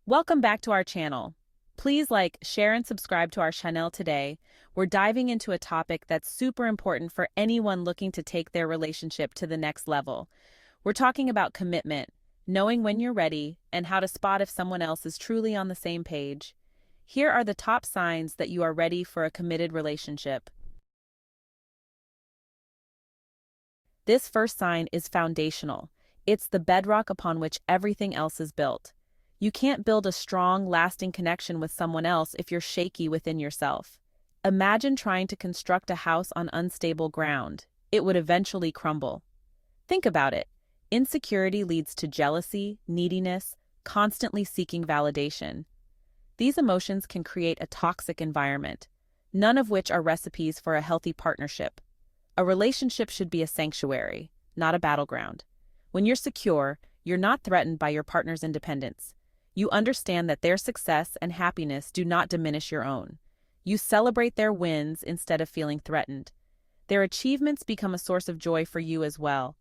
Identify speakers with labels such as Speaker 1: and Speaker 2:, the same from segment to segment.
Speaker 1: Welcome back to our channel. Please like, share, and subscribe to our channel today. We're diving into a topic that's super important for anyone looking to take their relationship to the next level. We're talking about commitment, knowing when you're ready, and how to spot if someone else is truly on the same page. Here are the top signs that you are ready for a committed relationship. This first sign is foundational. It's the bedrock upon which everything else is built. You can't build a strong, lasting connection with someone else if you're shaky within yourself. Imagine trying to construct a house on unstable ground. It would eventually crumble. Think about it. Insecurity leads to jealousy, neediness, constantly seeking validation. These emotions can create a toxic environment, none of which are recipes for a healthy partnership. A relationship should be a sanctuary, not a battleground. When you're secure, you're not threatened by your partner's independence. You understand that their success and happiness do not diminish your own. You celebrate their wins instead of feeling threatened. Their achievements become a source of joy for you as well.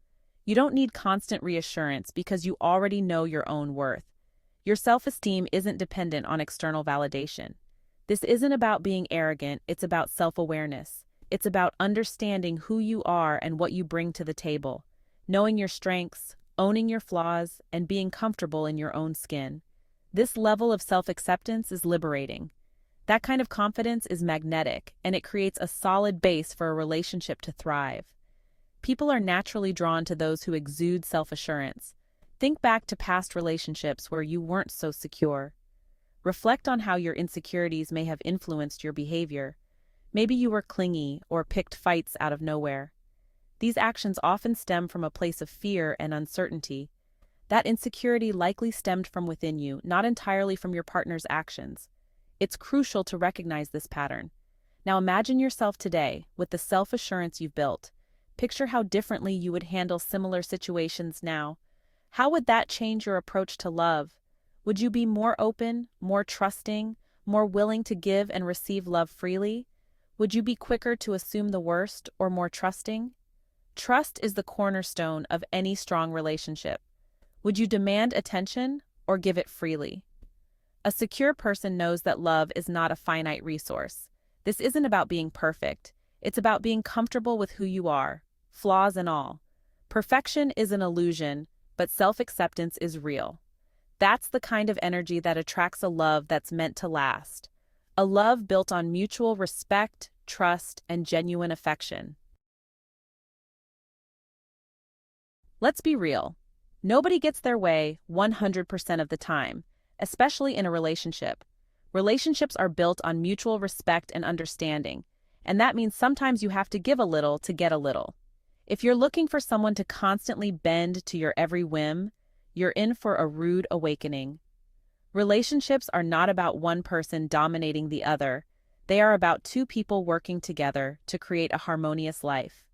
Speaker 1: You don't need constant reassurance because you already know your own worth. Your self-esteem isn't dependent on external validation. This isn't about being arrogant, it's about self-awareness. It's about understanding who you are and what you bring to the table, knowing your strengths, owning your flaws, and being comfortable in your own skin. This level of self-acceptance is liberating. That kind of confidence is magnetic, and it creates a solid base for a relationship to thrive. People are naturally drawn to those who exude self-assurance. Think back to past relationships where you weren't so secure. Reflect on how your insecurities may have influenced your behavior. Maybe you were clingy or picked fights out of nowhere. These actions often stem from a place of fear and uncertainty. That insecurity likely stemmed from within you, not entirely from your partner's actions. It's crucial to recognize this pattern. Now imagine yourself today, with the self-assurance you've built. Picture how differently you would handle similar situations now. How would that change your approach to love? Would you be more open, more trusting, more willing to give and receive love freely? Would you be quicker to assume the worst or more trusting? Trust is the cornerstone of any strong relationship. Would you demand attention or give it freely? A secure person knows that love is not a finite resource. This isn't about being perfect. It's about being comfortable with who you are, flaws and all. Perfection is an illusion, but self-acceptance is real. That's the kind of energy that attracts a love that's meant to last. A love built on mutual respect, trust, and genuine affection. Let's be real. Nobody gets their way 100% of the time, especially in a relationship. Relationships are built on mutual respect and understanding, and that means sometimes you have to give a little to get a little. If you're looking for someone to constantly bend to your every whim, you're in for a rude awakening. Relationships are not about one person dominating the other. They are about two people working together to create a harmonious life.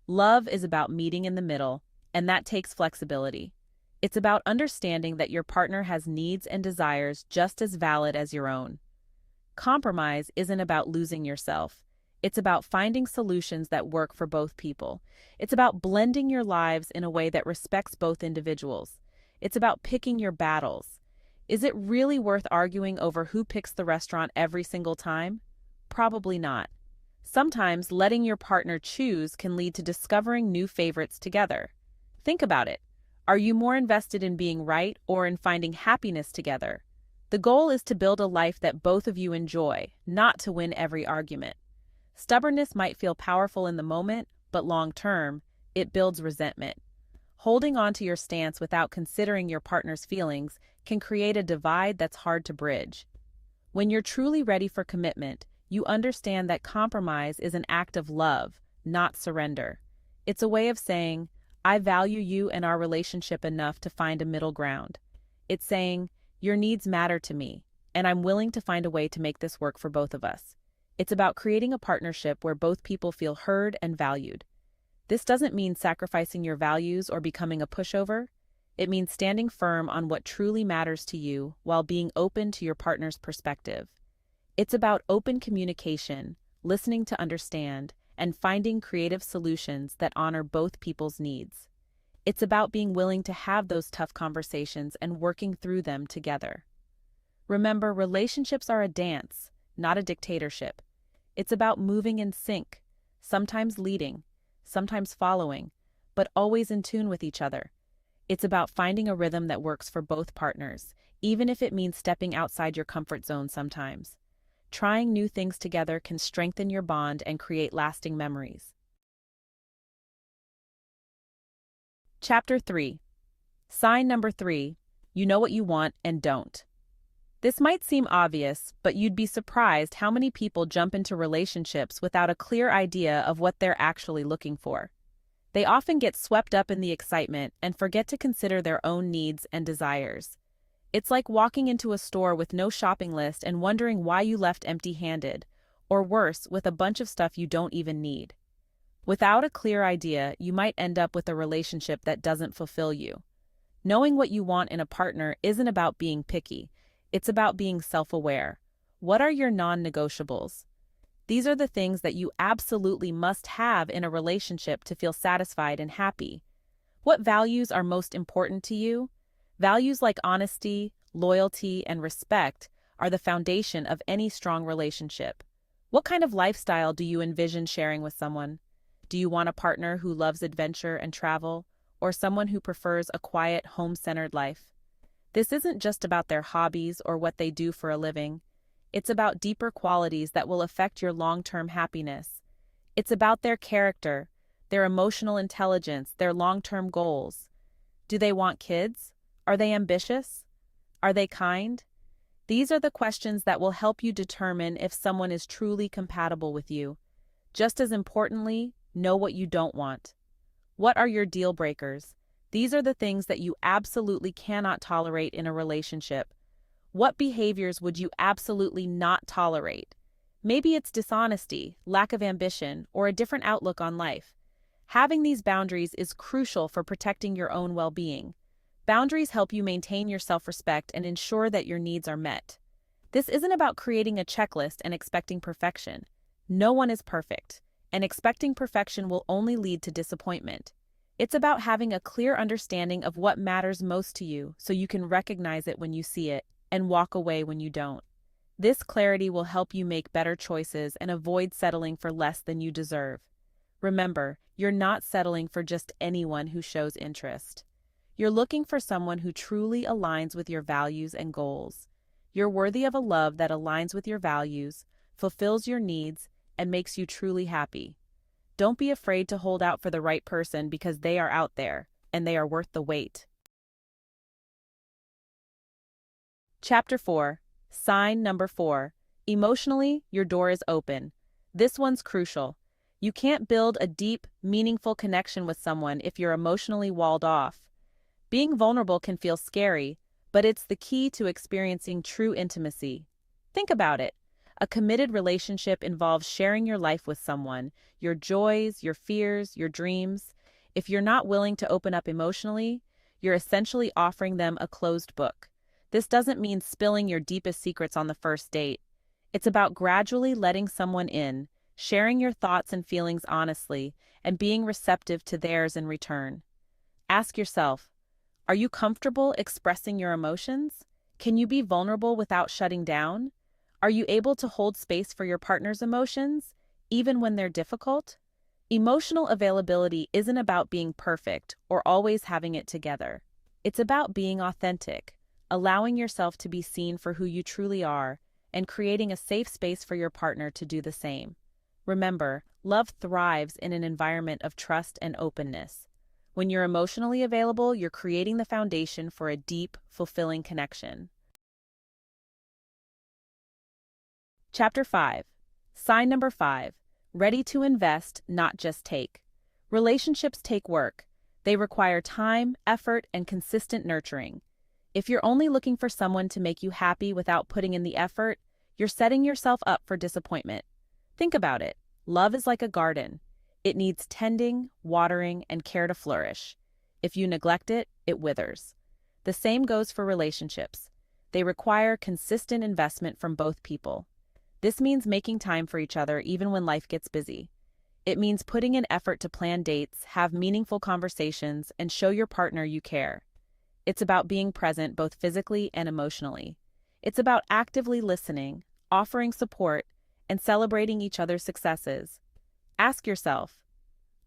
Speaker 1: Love is about meeting in the middle, and that takes flexibility. It's about understanding that your partner has needs and desires just as valid as your own. Compromise isn't about losing yourself. It's about finding solutions that work for both people. It's about blending your lives in a way that respects both individuals. It's about picking your battles. Is it really worth arguing over who picks the restaurant every single time? Probably not. Sometimes letting your partner choose can lead to discovering new favorites together. Think about it. Are you more invested in being right or in finding happiness together? The goal is to build a life that both of you enjoy, not to win every argument. Stubbornness might feel powerful in the moment, but long-term, it builds resentment. Holding on to your stance without considering your partner's feelings can create a divide that's hard to bridge. When you're truly ready for commitment, you understand that compromise is an act of love, not surrender. It's a way of saying, I value you and our relationship enough to find a middle ground. It's saying, your needs matter to me, and I'm willing to find a way to make this work for both of us. It's about creating a partnership where both people feel heard and valued. This doesn't mean sacrificing your values or becoming a pushover. It means standing firm on what truly matters to you while being open to your partner's perspective. It's about open communication, listening to understand, and finding creative solutions that honor both people's needs. It's about being willing to have those tough conversations and working through them together. Remember, relationships are a dance, not a dictatorship. It's about moving in sync, sometimes leading, sometimes following, but always in tune with each other. It's about finding a rhythm that works for both partners, even if it means stepping outside your comfort zone sometimes. Trying new things together can strengthen your bond and create lasting memories. Chapter 3. Sign number 3. You know what you want and don't. This might seem obvious, but you'd be surprised how many people jump into relationships without a clear idea of what they're actually looking for. They often get swept up in the excitement and forget to consider their own needs and desires. It's like walking into a store with no shopping list and wondering why you left empty-handed, or worse, with a bunch of stuff you don't even need. Without a clear idea, you might end up with a relationship that doesn't fulfill you. Knowing what you want in a partner isn't about being picky. It's about being self-aware. What are your non-negotiables? These are the things that you absolutely must have in a relationship to feel satisfied and happy. What values are most important to you? Values like honesty, loyalty, and respect are the foundation of any strong relationship. What kind of lifestyle do you envision sharing with someone? Do you want a partner who loves adventure and travel, or someone who prefers a quiet, home-centered life? This isn't just about their hobbies or what they do for a living. It's about deeper qualities that will affect your long-term happiness. It's about their character, their emotional intelligence, their long-term goals. Do they want kids? Are they ambitious? Are they kind? These are the questions that will help you determine if someone is truly compatible with you. Just as importantly, know what you don't want. What are your deal breakers? These are the things that you absolutely cannot tolerate in a relationship. What behaviors would you absolutely not tolerate? Maybe it's dishonesty, lack of ambition, or a different outlook on life. Having these boundaries is crucial for protecting your own well-being. Boundaries help you maintain your self-respect and ensure that your needs are met. This isn't about creating a checklist and expecting perfection. No one is perfect, and expecting perfection will only lead to disappointment. It's about having a clear understanding of what matters most to you so you can recognize it when you see it and walk away when you don't. This clarity will help you make better choices and avoid settling for less than you deserve. Remember, you're not settling for just anyone who shows interest. You're looking for someone who truly aligns with your values and goals. You're worthy of a love that aligns with your values, fulfills your needs, and makes you truly happy. Don't be afraid to hold out for the right person because they are out there, and they are worth the wait. Chapter 4. Sign number 4. Emotionally, your door is open. This one's crucial. You can't build a deep, meaningful connection with someone if you're emotionally walled off. Being vulnerable can feel scary, but it's the key to experiencing true intimacy. Think about it. A committed relationship involves sharing your life with someone, your joys, your fears, your dreams. If you're not willing to open up emotionally, you're essentially offering them a closed book. This doesn't mean spilling your deepest secrets on the first date. It's about gradually letting someone in, sharing your thoughts and feelings honestly, and being receptive to theirs in return. Ask yourself, are you comfortable expressing your emotions? Can you be vulnerable without shutting down? Are you able to hold space for your partner's emotions, even when they're difficult? Emotional availability isn't about being perfect or always having it together. It's about being authentic, allowing yourself to be seen for who you truly are, and creating a safe space for your partner to do the same. Remember, love thrives in an environment of trust and openness. When you're emotionally available, you're creating the foundation for a deep, fulfilling connection. Chapter 5. Sign number 5. Ready to invest, not just take. Relationships take work. They require time, effort, and consistent nurturing. If you're only looking for someone to make you happy without putting in the effort, you're setting yourself up for disappointment. Think about it. Love is like a garden. It needs tending, watering, and care to flourish. If you neglect it, it withers. The same goes for relationships. They require consistent investment from both people. This means making time for each other even when life gets busy. It means putting in effort to plan dates, have meaningful conversations, and show your partner you care. It's about being present both physically and emotionally. It's about actively listening, offering support, and celebrating each other's successes. Ask yourself,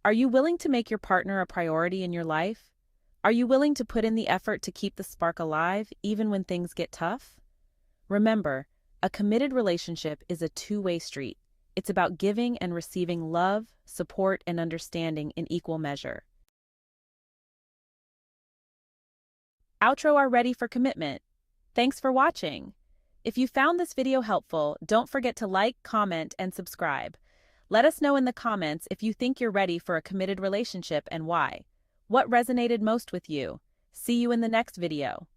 Speaker 1: are you willing to make your partner a priority in your life? Are you willing to put in the effort to keep the spark alive even when things get tough? Remember, a committed relationship is a two-way street. It's about giving and receiving love, support, and understanding in equal measure. Outro are ready for commitment. Thanks for watching. If you found this video helpful, don't forget to like, comment, and subscribe. Let us know in the comments if you think you're ready for a committed relationship and why. What resonated most with you? See you in the next video.